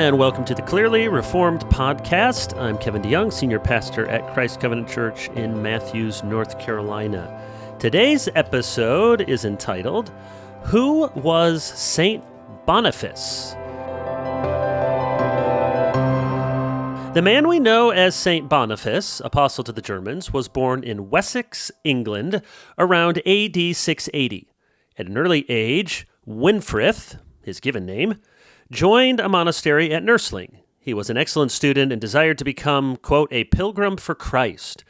and welcome to the Clearly Reformed podcast. I'm Kevin DeYoung, Senior Pastor at Christ Covenant Church in Matthews, North Carolina. Today's episode is entitled, Who Was Saint Boniface? The man we know as Saint Boniface, apostle to the Germans, was born in Wessex, England, around AD 680. At an early age, Winfrith, his given name, joined a monastery at Nursling. He was an excellent student and desired to become, quote, a pilgrim for Christ.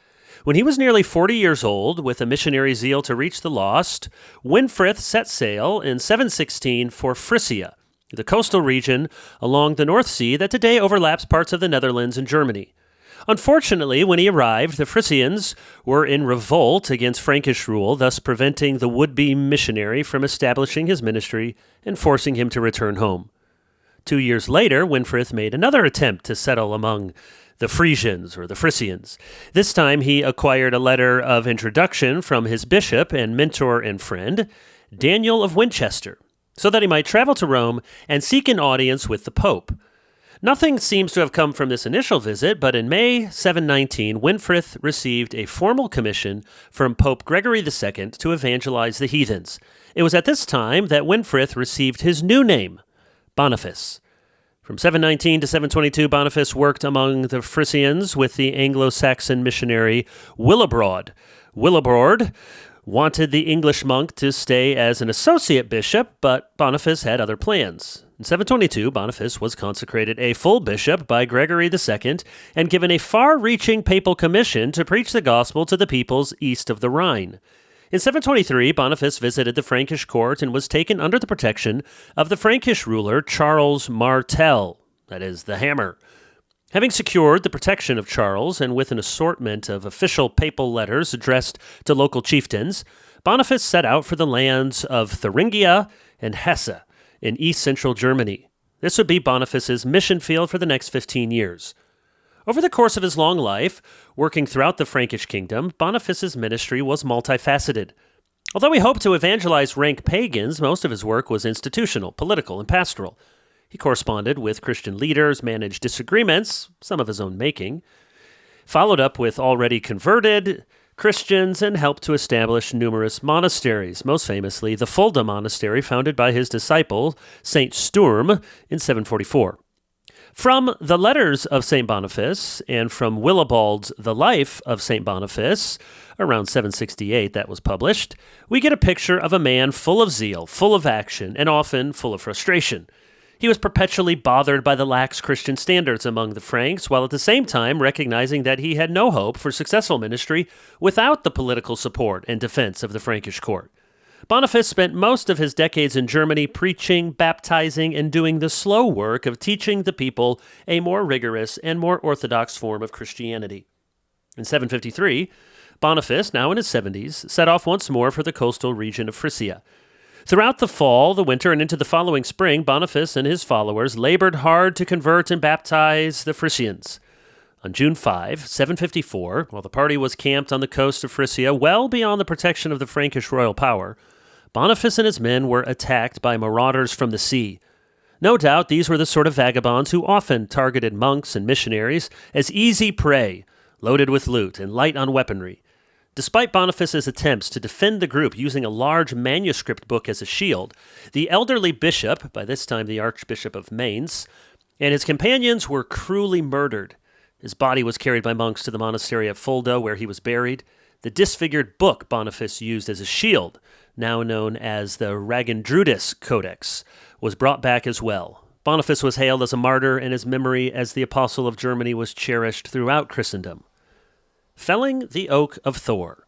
When he was nearly 40 years old, with a missionary zeal to reach the lost, Winfrith set sail in 716 for Frisia, the coastal region along the North Sea that today overlaps parts of the Netherlands and Germany. Unfortunately, when he arrived, the Frisians were in revolt against Frankish rule, thus preventing the would-be missionary from establishing his ministry and forcing him to return home. 2 years later, Winfrith made another attempt to settle among the Frisians or the Frisians. This time he acquired a letter of introduction from his bishop and mentor and friend, Daniel of Winchester, so that he might travel to Rome and seek an audience with the Pope. Nothing seems to have come from this initial visit, but in May 719, Winfrith received a formal commission from Pope Gregory II to evangelize the heathens. It was at this time that Winfrith received his new name, Boniface. From 719 to 722, Boniface worked among the Frisians with the Anglo-Saxon missionary Willibrord. Willibrord wanted the English monk to stay as an associate bishop, but Boniface had other plans. In 722, Boniface was consecrated a full bishop by Gregory II and given a far-reaching papal commission to preach the gospel to the peoples east of the Rhine. In 723, Boniface visited the Frankish court and was taken under the protection of the Frankish ruler Charles Martel, that is, the Hammer. Having secured the protection of Charles and with an assortment of official papal letters addressed to local chieftains, Boniface set out for the lands of Thuringia and Hesse in east-central Germany. This would be Boniface's mission field for the next 15 years. Over the course of his long life, working throughout the Frankish kingdom, Boniface's ministry was multifaceted. Although he hoped to evangelize rank pagans, most of his work was institutional, political, and pastoral. He corresponded with Christian leaders, managed disagreements, some of his own making, followed up with already converted Christians, and helped to establish numerous monasteries, most famously the Fulda Monastery, founded by his disciple, Saint Sturm, in 744. From the letters of St. Boniface and from Willibald's The Life of St. Boniface, around 768 that was published, we get a picture of a man full of zeal, full of action, and often full of frustration. He was perpetually bothered by the lax Christian standards among the Franks, while at the same time recognizing that he had no hope for successful ministry without the political support and defense of the Frankish court. Boniface spent most of his decades in Germany preaching, baptizing, and doing the slow work of teaching the people a more rigorous and more orthodox form of Christianity. In 753, Boniface, now in his 70s, set off once more for the coastal region of Frisia. Throughout the fall, the winter, and into the following spring, Boniface and his followers labored hard to convert and baptize the Frisians. On June 5, 754, while the party was camped on the coast of Frisia, well beyond the protection of the Frankish royal power, Boniface and his men were attacked by marauders from the sea. No doubt these were the sort of vagabonds who often targeted monks and missionaries as easy prey, loaded with loot and light on weaponry. Despite Boniface's attempts to defend the group using a large manuscript book as a shield, the elderly bishop, by this time the Archbishop of Mainz, and his companions were cruelly murdered. His body was carried by monks to the monastery of Fulda, where he was buried. The disfigured book Boniface used as a shield, now known as the Ragendrudis Codex, was brought back as well. Boniface was hailed as a martyr, and his memory as the apostle of Germany was cherished throughout Christendom. Felling the Oak of Thor.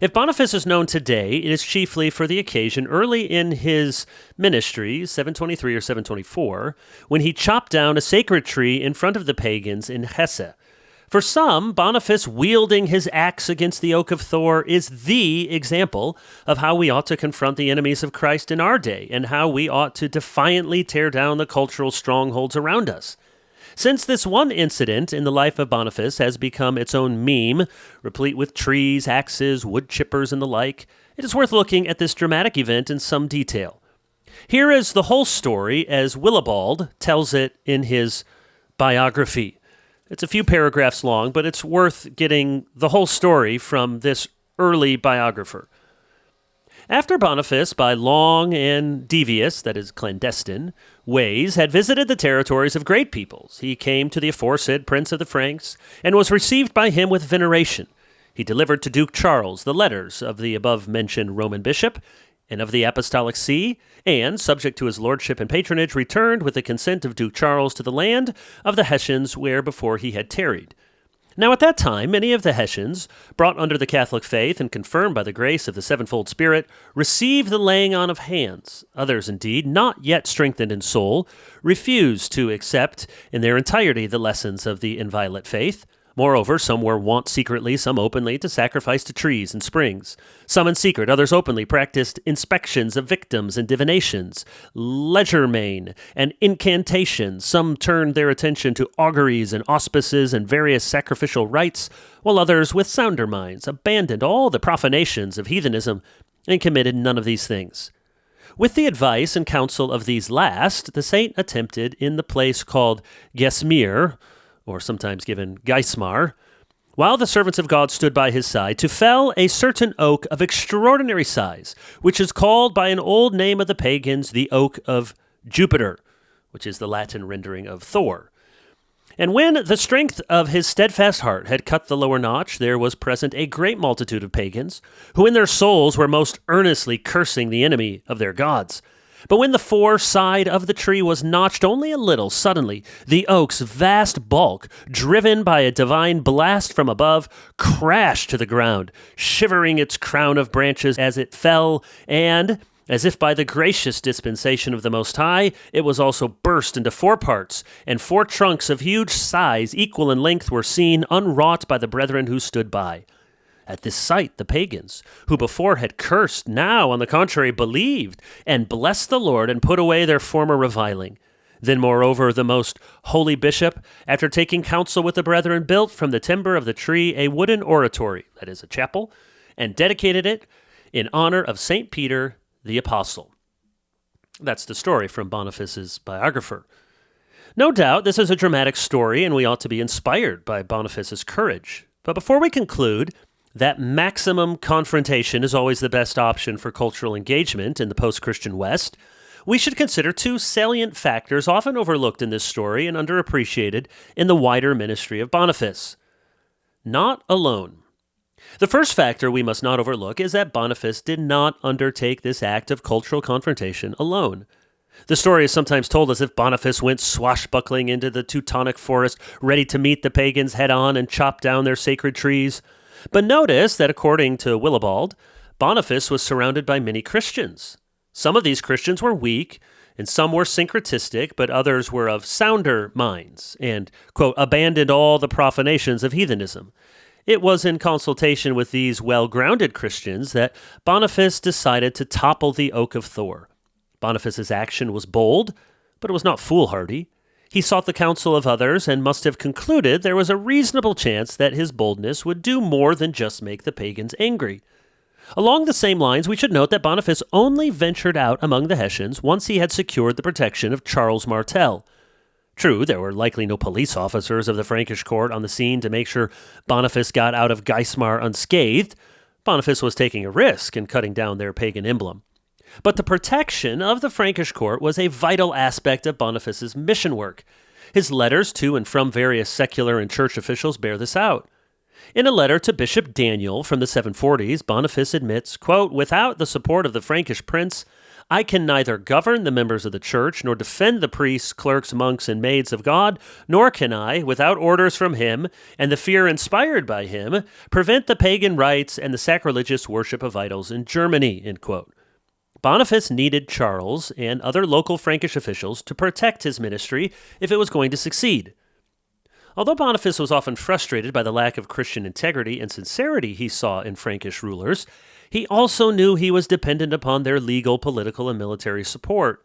If Boniface is known today, it is chiefly for the occasion early in his ministry, 723 or 724, when he chopped down a sacred tree in front of the pagans in Hesse. For some, Boniface wielding his axe against the Oak of Thor is the example of how we ought to confront the enemies of Christ in our day and how we ought to defiantly tear down the cultural strongholds around us. Since this one incident in the life of Boniface has become its own meme, replete with trees, axes, wood chippers, and the like, it is worth looking at this dramatic event in some detail. Here is the whole story as Willibald tells it in his biography. It's a few paragraphs long, but it's worth getting the whole story from this early biographer. After Boniface, by long and devious, that is clandestine, ways, had visited the territories of great peoples, he came to the aforesaid Prince of the Franks, and was received by him with veneration. He delivered to Duke Charles the letters of the above-mentioned Roman bishop, and of the Apostolic See, and, subject to his lordship and patronage, returned with the consent of Duke Charles to the land of the Hessians where before he had tarried. Now at that time, many of the Hessians, brought under the Catholic faith and confirmed by the grace of the sevenfold Spirit, received the laying on of hands. Others, indeed, not yet strengthened in soul, refused to accept in their entirety the lessons of the inviolate faith. Moreover, some were wont secretly, some openly, to sacrifice to trees and springs. Some in secret, others openly, practiced inspections of victims and divinations, legerdemain, and incantations. Some turned their attention to auguries and auspices and various sacrificial rites, while others, with sounder minds, abandoned all the profanations of heathenism and committed none of these things. With the advice and counsel of these last, the saint attempted in the place called Gesmir, or sometimes given Geismar, while the servants of God stood by his side, to fell a certain oak of extraordinary size, which is called by an old name of the pagans the oak of Jupiter, which is the Latin rendering of Thor. And when the strength of his steadfast heart had cut the lower notch, there was present a great multitude of pagans, who in their souls were most earnestly cursing the enemy of their gods. But when the fore side of the tree was notched only a little, suddenly the oak's vast bulk, driven by a divine blast from above, crashed to the ground, shivering its crown of branches as it fell, and, as if by the gracious dispensation of the Most High, it was also burst into 4 parts, and 4 trunks of huge size, equal in length, were seen unwrought by the brethren who stood by. At this sight, the pagans, who before had cursed, now, on the contrary, believed, and blessed the Lord, and put away their former reviling. Then, moreover, the most holy bishop, after taking counsel with the brethren, built from the timber of the tree a wooden oratory, that is, a chapel, and dedicated it in honor of St. Peter the Apostle. That's the story from Boniface's biographer. No doubt, this is a dramatic story, and we ought to be inspired by Boniface's courage. But before we conclude, that maximum confrontation is always the best option for cultural engagement in the post-Christian West, we should consider 2 salient factors often overlooked in this story and underappreciated in the wider ministry of Boniface. Not alone. The first factor we must not overlook is that Boniface did not undertake this act of cultural confrontation alone. The story is sometimes told as if Boniface went swashbuckling into the Teutonic forest, ready to meet the pagans head-on and chop down their sacred trees. But notice that according to Willibald, Boniface was surrounded by many Christians. Some of these Christians were weak, and some were syncretistic, but others were of sounder minds and, quote, abandoned all the profanations of heathenism. It was in consultation with these well-grounded Christians that Boniface decided to topple the Oak of Thor. Boniface's action was bold, but it was not foolhardy. He sought the counsel of others and must have concluded there was a reasonable chance that his boldness would do more than just make the pagans angry. Along the same lines, we should note that Boniface only ventured out among the Hessians once he had secured the protection of Charles Martel. True, there were likely no police officers of the Frankish court on the scene to make sure Boniface got out of Geismar unscathed. Boniface was taking a risk in cutting down their pagan emblem. But the protection of the Frankish court was a vital aspect of Boniface's mission work. His letters to and from various secular and church officials bear this out. In a letter to Bishop Daniel from the 740s, Boniface admits, quote, "Without the support of the Frankish prince, I can neither govern the members of the church, nor defend the priests, clerks, monks, and maids of God, nor can I, without orders from him, and the fear inspired by him, prevent the pagan rites and the sacrilegious worship of idols in Germany," end quote. Boniface needed Charles and other local Frankish officials to protect his ministry if it was going to succeed. Although Boniface was often frustrated by the lack of Christian integrity and sincerity he saw in Frankish rulers, he also knew he was dependent upon their legal, political, and military support.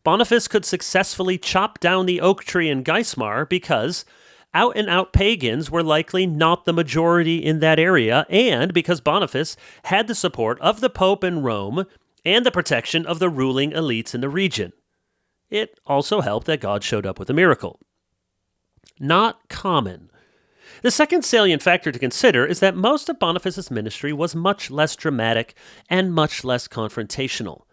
Boniface could successfully chop down the oak tree in Geismar because out-and-out pagans were likely not the majority in that area, and because Boniface had the support of the Pope in Rome and the protection of the ruling elites in the region. It also helped that God showed up with a miracle. Not common. The second salient factor to consider is that most of Boniface's ministry was much less dramatic and much less confrontational.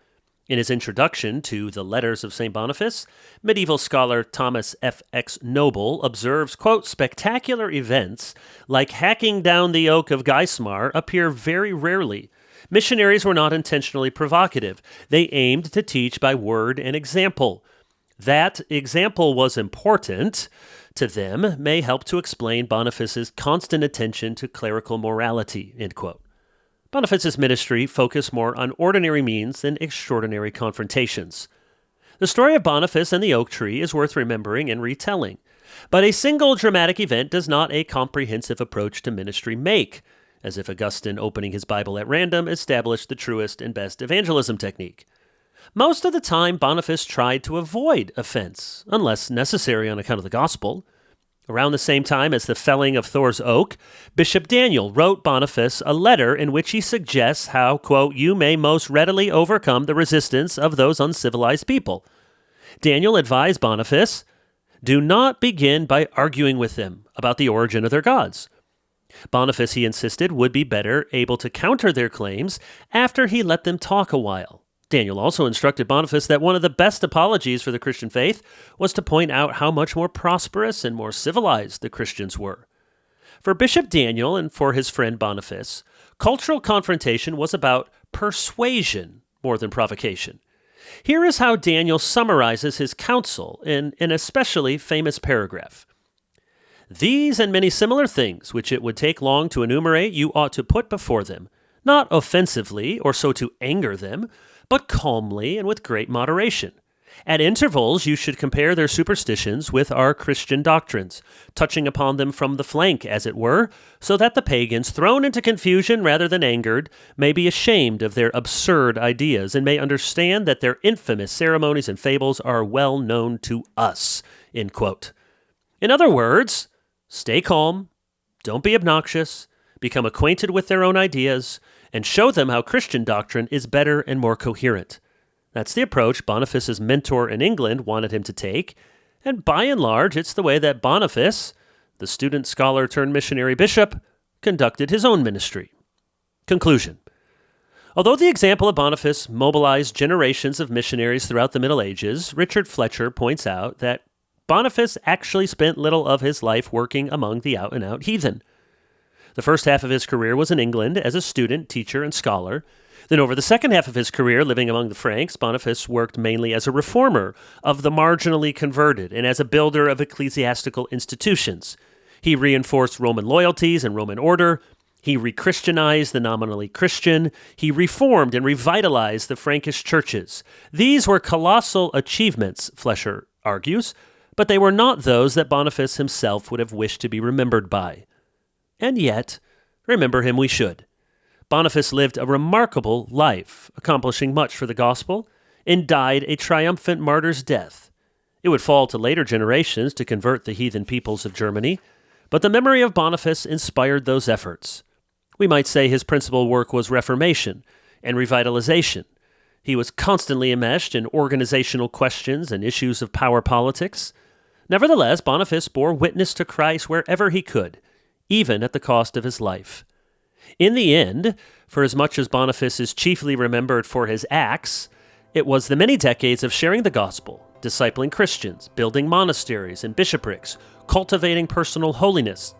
In his introduction to the Letters of St. Boniface, medieval scholar Thomas F. X. Noble observes, quote, "Spectacular events like hacking down the oak of Geismar appear very rarely. Missionaries were not intentionally provocative. They aimed to teach by word and example. That example was important to them may help to explain Boniface's constant attention to clerical morality," end quote. Boniface's ministry focused more on ordinary means than extraordinary confrontations. The story of Boniface and the oak tree is worth remembering and retelling, but a single dramatic event does not a comprehensive approach to ministry make, as if Augustine opening his Bible at random established the truest and best evangelism technique. Most of the time, Boniface tried to avoid offense, unless necessary on account of the gospel. Around the same time as the felling of Thor's oak, Bishop Daniel wrote Boniface a letter in which he suggests how, quote, "you may most readily overcome the resistance of those uncivilized people." Daniel advised Boniface, "do not begin by arguing with them about the origin of their gods." Boniface, he insisted, would be better able to counter their claims after he let them talk a while. Daniel also instructed Boniface that one of the best apologies for the Christian faith was to point out how much more prosperous and more civilized the Christians were. For Bishop Daniel and for his friend Boniface, cultural confrontation was about persuasion more than provocation. Here is how Daniel summarizes his counsel in an especially famous paragraph. "These and many similar things, which it would take long to enumerate, you ought to put before them, not offensively or so to anger them, but calmly and with great moderation. At intervals, you should compare their superstitions with our Christian doctrines, touching upon them from the flank, as it were, so that the pagans, thrown into confusion rather than angered, may be ashamed of their absurd ideas and may understand that their infamous ceremonies and fables are well known to us." End quote. In other words, stay calm, don't be obnoxious, become acquainted with their own ideas, and show them how Christian doctrine is better and more coherent. That's the approach Boniface's mentor in England wanted him to take, and by and large, it's the way that Boniface, the student scholar turned missionary bishop, conducted his own ministry. Conclusion. Although the example of Boniface mobilized generations of missionaries throughout the Middle Ages, Richard Fletcher points out that Boniface actually spent little of his life working among the out-and-out heathen. The first half of his career was in England as a student, teacher, and scholar. Then over the second half of his career living among the Franks, Boniface worked mainly as a reformer of the marginally converted and as a builder of ecclesiastical institutions. He reinforced Roman loyalties and Roman order. He re-Christianized the nominally Christian. He reformed and revitalized the Frankish churches. These were colossal achievements, Fletcher argues, but they were not those that Boniface himself would have wished to be remembered by. And yet, remember him we should. Boniface lived a remarkable life, accomplishing much for the gospel, and died a triumphant martyr's death. It would fall to later generations to convert the heathen peoples of Germany, but the memory of Boniface inspired those efforts. We might say his principal work was reformation and revitalization. He was constantly enmeshed in organizational questions and issues of power politics. Nevertheless, Boniface bore witness to Christ wherever he could, even at the cost of his life. In the end, for as much as Boniface is chiefly remembered for his acts, it was the many decades of sharing the gospel, discipling Christians, building monasteries and bishoprics, cultivating personal holiness,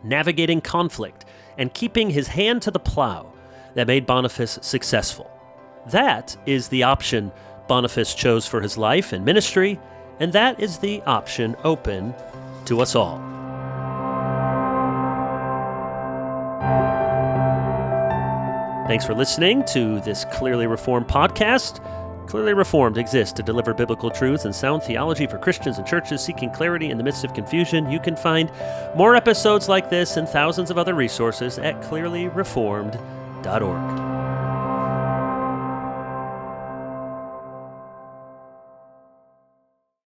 navigating conflict, and keeping his hand to the plow that made Boniface successful. That is the option Boniface chose for his life and ministry, and that is the option open to us all. Thanks for listening to this Clearly Reformed podcast. Clearly Reformed exists to deliver biblical truths and sound theology for Christians and churches seeking clarity in the midst of confusion. You can find more episodes like this and thousands of other resources at clearlyreformed.org.